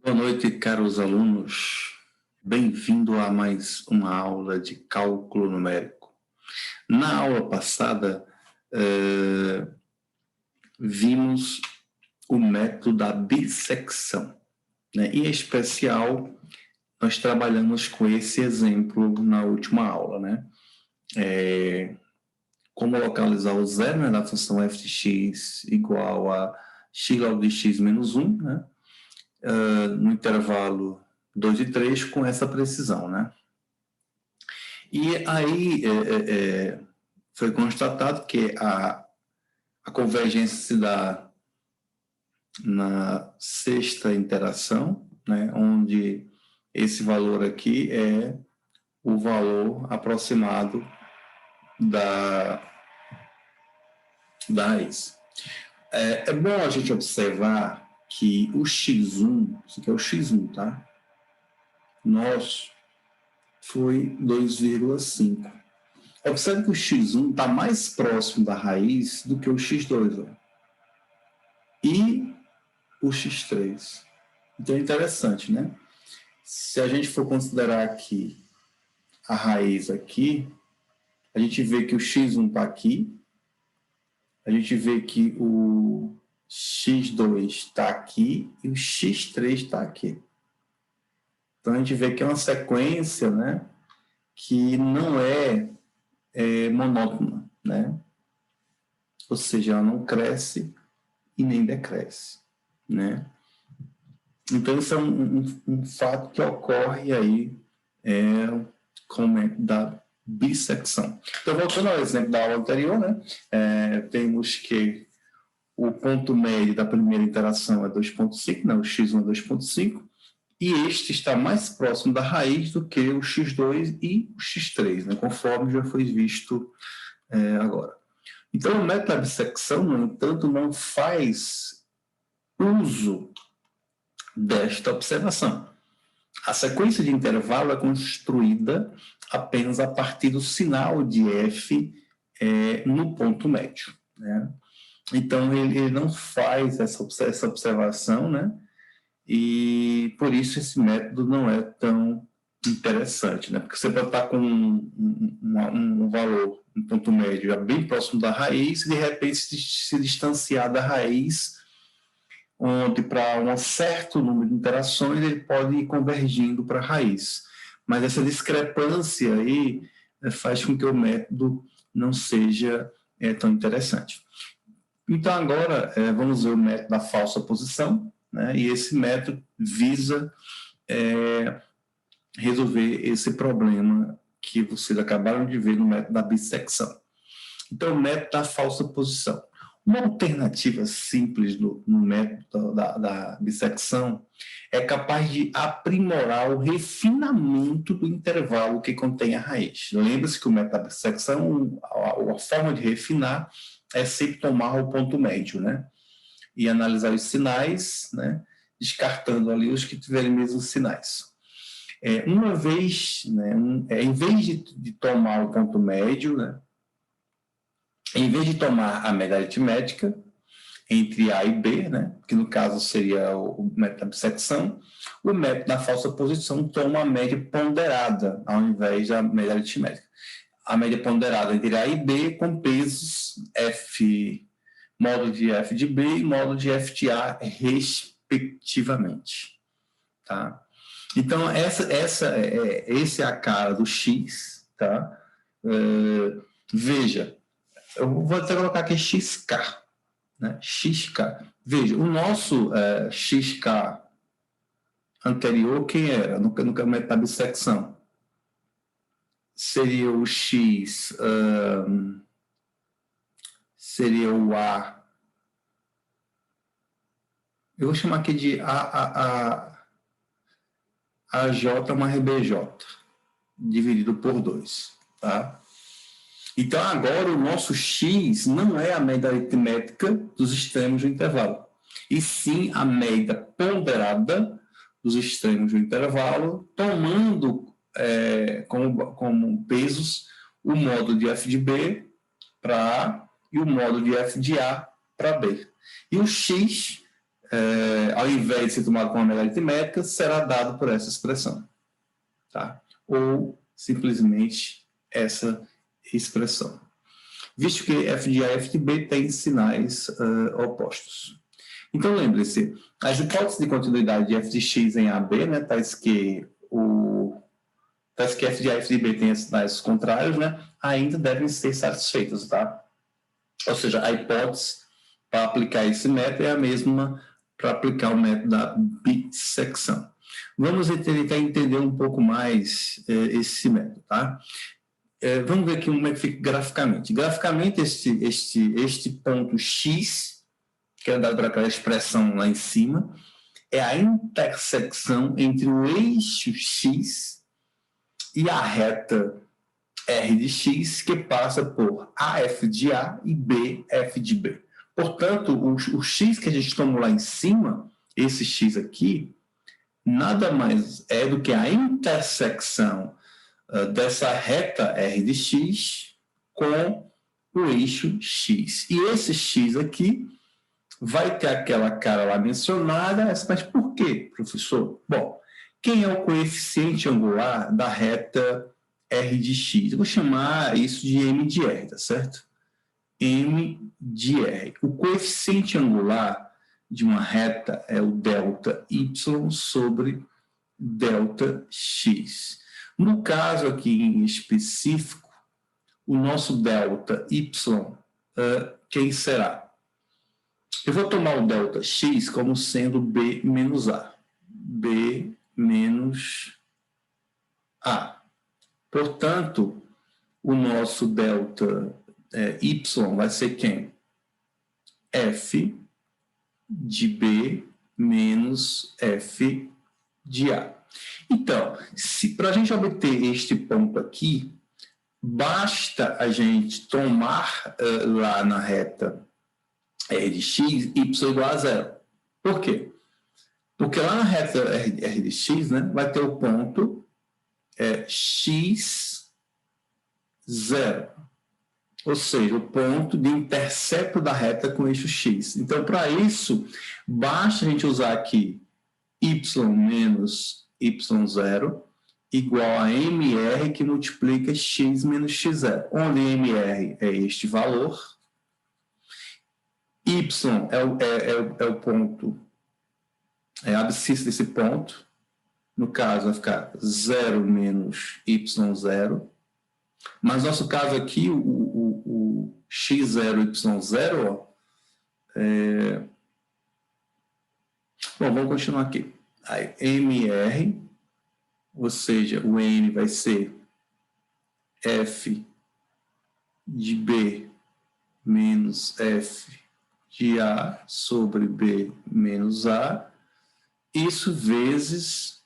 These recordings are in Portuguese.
Boa noite, caros alunos. Bem-vindo a mais uma aula de cálculo numérico. Na aula passada, vimos o método da bissecção, né? Em especial, nós trabalhamos com esse exemplo na última aula, né? Como localizar o zero, né, da função f de x igual a x log de x menos 1, né? No intervalo 2 e 3 com essa precisão, né? E aí foi constatado que a convergência se dá na sexta interação, né? Onde esse valor aqui é o valor aproximado da raiz. É bom a gente observar que o x1, isso aqui é o x1, tá? Nosso foi 2,5. Observe que o x1 está mais próximo da raiz do que o x2. Ó. E o x3. Então é interessante, né? Se a gente for considerar aqui a raiz aqui, a gente vê que o x1 está aqui, a gente vê que o x2 está aqui e o x3 está aqui. Então a gente vê que é uma sequência, né, que não é monótona, né? Ou seja, ela não cresce e nem decresce, né? Então isso é um fato que ocorre aí com o método da bissecção. Então, voltando ao exemplo da aula anterior, né, temos que o ponto médio da primeira interação é 2,5, né, o x1 é 2,5, e este está mais próximo da raiz do que o x2 e o x3, né, conforme já foi visto agora. Então, o método da bissecção, no entanto, não faz uso desta observação. A sequência de intervalo é construída apenas a partir do sinal de f no ponto médio, né? Então, ele não faz essa observação, né? E, por isso, esse método não é tão interessante, né? Porque você pode estar com um valor, um ponto médio já bem próximo da raiz, e, de repente, se distanciar da raiz, onde para um certo número de interações ele pode ir convergindo para a raiz. Mas essa discrepância aí faz com que o método não seja tão interessante. Então, agora, vamos ver o método da falsa posição, né? E esse método visa resolver esse problema que vocês acabaram de ver no método da bissecção. Então, o método da falsa posição. Uma alternativa simples no método da bissecção é capaz de aprimorar o refinamento do intervalo que contém a raiz. Lembre-se que o método da bissecção, a forma de refinar é sempre tomar o ponto médio, né? E analisar os sinais, né? Descartando ali os que tiverem mesmos sinais. Uma vez, né? Em vez de tomar o ponto médio, né? Em vez de tomar a média aritmética entre A e B, né, que no caso seria o método da bissecção, o método da falsa posição toma a média ponderada ao invés da média aritmética. A média ponderada entre A e B com pesos F, módulo de F de B e módulo de F de A, respectivamente. Tá? Então, esse é a cara do X. Tá? Veja, eu vou até colocar aqui XK, né? XK. Veja, o nosso XK anterior, quem era? No método da bissecção. Seria o X, seria o A. Eu vou chamar aqui de AJ mais BJ, dividido por 2, tá? Então, agora, o nosso x não é a média aritmética dos extremos do intervalo, e sim a média ponderada dos extremos do intervalo, tomando como pesos o módulo de f de B para A e o módulo de f de A para B. E o x ao invés de ser tomado como uma medida aritmética, será dado por essa expressão. Tá? Ou simplesmente essa expressão. Visto que f de A e f de B têm sinais opostos. Então, lembre-se, as hipóteses de continuidade de f de x em AB, né, tais que f de A e f de B têm sinais contrários, né, ainda devem ser satisfeitas. Tá? Ou seja, a hipótese para aplicar esse método é a mesma para aplicar o método da bissecção. Vamos tentar entender um pouco mais esse método, tá? Vamos ver aqui como é que fica graficamente. Graficamente, este ponto X, que é dado para aquela expressão lá em cima, é a intersecção entre o eixo X e a reta R de X, que passa por AF de A e BF de B. Portanto, o X que a gente tomou lá em cima, esse X aqui, nada mais é do que a intersecção dessa reta R de X com o eixo X. E esse X aqui vai ter aquela cara lá mencionada, mas por quê, professor? Bom, quem é o coeficiente angular da reta R de X? Eu vou chamar isso de M de R, tá certo? M de R. O coeficiente angular de uma reta é o delta Y sobre delta X. No caso aqui em específico, o nosso delta Y, quem será? Eu vou tomar o delta X como sendo B menos A. B menos A. Portanto, o nosso delta Y vai ser quem? F de B menos F de A. Então, para a gente obter este ponto aqui, basta a gente tomar lá na reta R de X, Y igual a zero. Por quê? Porque lá na reta R de X, né, vai ter o ponto X, zero. Ou seja, o ponto de intercepto da reta com o eixo X. Então, para isso, basta a gente usar aqui Y menos Y0 igual a MR que multiplica X menos X0, onde MR é este valor, Y é o ponto, é a abscissa desse ponto, no caso vai ficar 0 menos Y0, mas no nosso caso aqui, o X0 Y0, bom, vamos continuar aqui. Aí, MR, ou seja, o M vai ser F de B menos F de A sobre B menos A, isso vezes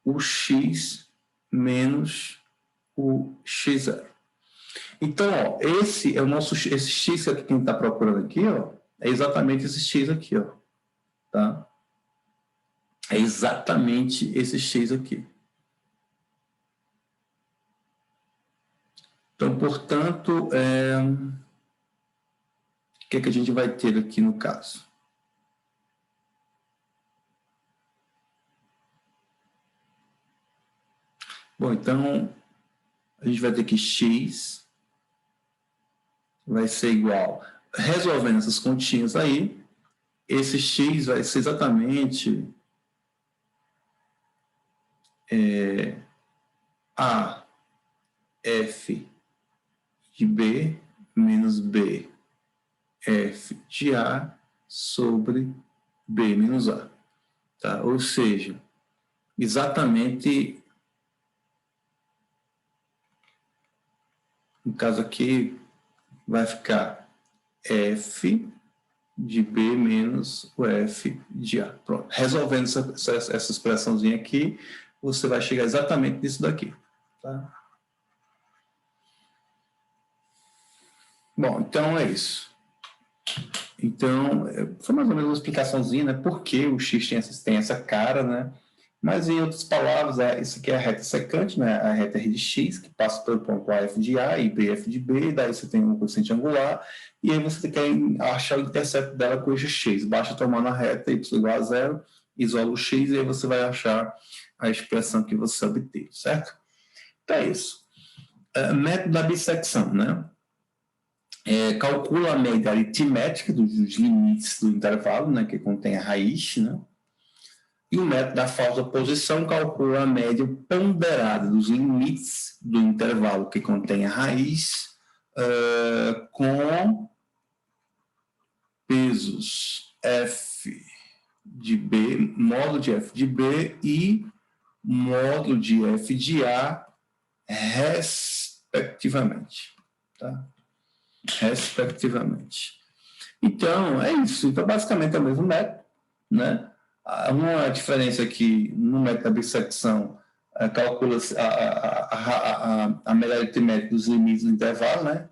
o X menos o X0. Então, ó, esse é o nosso, esse X que quem está procurando aqui, ó, é exatamente esse X aqui, ó, tá? É exatamente esse X aqui. Então, portanto, o que é que a gente vai ter aqui no caso? Bom, então, a gente vai ter que X vai ser igual, resolvendo essas continhas aí, esse X vai ser exatamente A F de B menos B F de A sobre B menos A. Tá? Ou seja, exatamente, no caso aqui, vai ficar F de B menos o F de A. Pronto. Resolvendo essa expressãozinha aqui, você vai chegar exatamente nisso daqui. Tá? Bom, então é isso. Então, foi mais ou menos uma explicaçãozinha, né? Por que o X tem essa cara, né? Mas, em outras palavras, isso aqui é a reta secante, né? A reta R de x, que passa pelo ponto AF de A e BF de B, daí você tem um coeficiente angular, e aí você quer achar o intercepto dela com eixo x. Basta tomar na reta y igual a zero, isola o x, e aí você vai achar a expressão que você obteve, certo? Então é isso. Método da bissecção, né? Calcula a média aritmética dos limites do intervalo, né, que contém a raiz, né? E o método da falsa posição calcula a média ponderada dos limites do intervalo que contém a raiz com pesos f de B, módulo de f de B e módulo de f de A, respectivamente. Tá? Respectivamente. Então, é isso. Então, basicamente é o mesmo método, né? Uma diferença aqui no método da bissecção calcula-se a média aritmética dos limites do intervalo, né?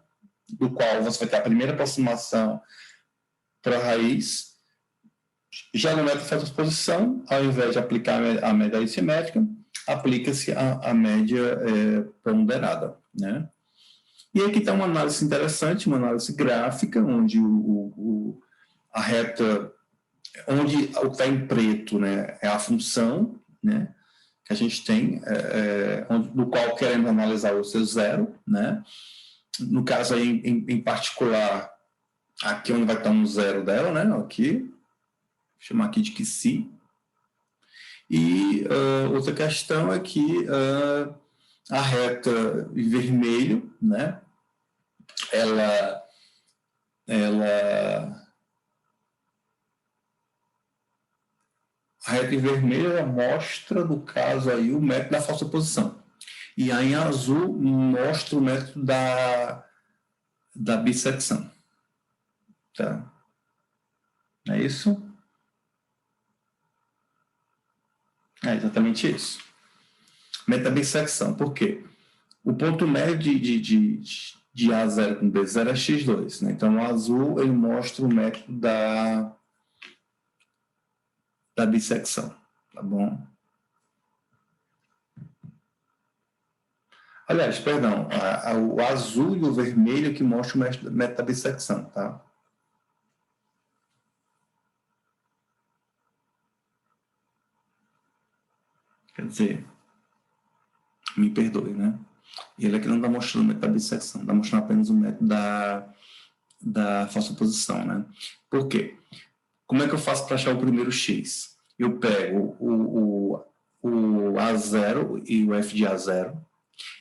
Do qual você vai ter a primeira aproximação para a raiz. Já no método de falsa posição, ao invés de aplicar a média aritmética, aplica-se a média ponderada, né? E aqui está uma análise interessante, uma análise gráfica, onde a reta, onde o que está em preto, né, é a função, né, que a gente tem, no qual queremos analisar o seu zero, né? No caso aí, em particular, aqui onde vai estar um zero dela, né, aqui, vou chamar aqui de QC. E outra questão é que a reta em vermelho, né, a reta em vermelho mostra, no caso aí, o método da falsa posição. E aí em azul mostra o método da bissecção. Tá? É isso? É exatamente isso. Método da bissecção. Por quê? O ponto médio de A0 com B0 é x2. Né? Então, o azul ele mostra o método da bissecção. Tá bom? Aliás, perdão, o azul e o vermelho que mostram o método da bissecção, tá? Quer dizer, me perdoe, né? Ele aqui não está mostrando o método da bissecção, está mostrando apenas o método da falsa posição, né? Por quê? Como é que eu faço para achar o primeiro x? Eu pego o A0 e o f de A0,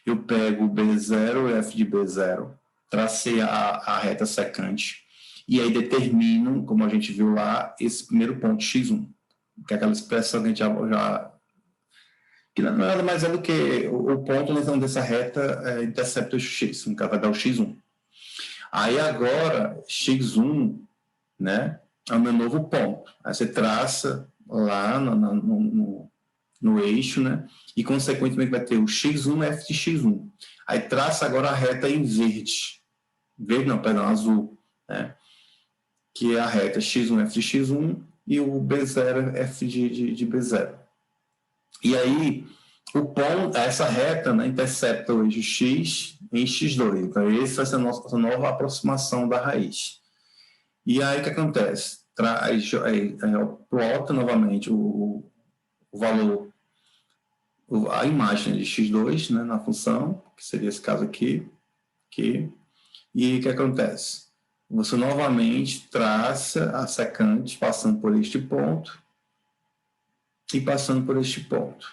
eu pego o B0 e o f de B0, tracei a reta secante, e aí determino, como a gente viu lá, esse primeiro ponto x1, que é aquela expressão que a gente já que não é nada mais é do que o ponto dessa reta intercepta o x, no caso vai dar o x1. Aí agora, x1, né, é o meu novo ponto. Aí você traça lá no eixo, né, e consequentemente vai ter o x1 e f de x1. Aí traça agora a reta em verde. Verde não, perdão, azul, né, que é a reta x1 f de x1 e o b0 f de b0. E aí, essa reta, né, intercepta o eixo x em x2. Então, essa vai ser a nossa nova aproximação da raiz. E aí, o que acontece? Plota novamente o valor, a imagem de x2, né, na função, que seria esse caso aqui. E o que acontece? Você novamente traça a secante passando por este ponto e passando por este ponto.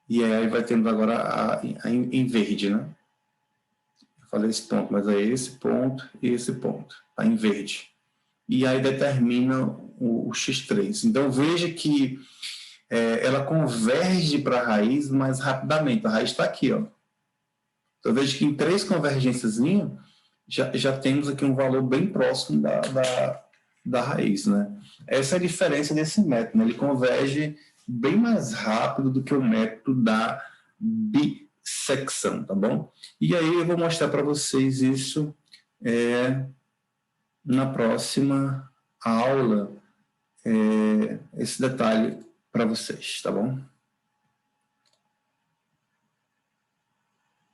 E aí vai tendo agora em verde, né? Eu falei esse ponto, mas é esse ponto e esse ponto. Está em verde. E aí determina o x3. Então veja que ela converge para a raiz mais rapidamente. A raiz está aqui, ó. Então veja que em 3 convergências já temos aqui um valor bem próximo da raiz, né? Essa é a diferença desse método, né? Ele converge bem mais rápido do que o método da bissecção, tá bom? E aí eu vou mostrar para vocês isso na próxima aula, esse detalhe para vocês, tá bom?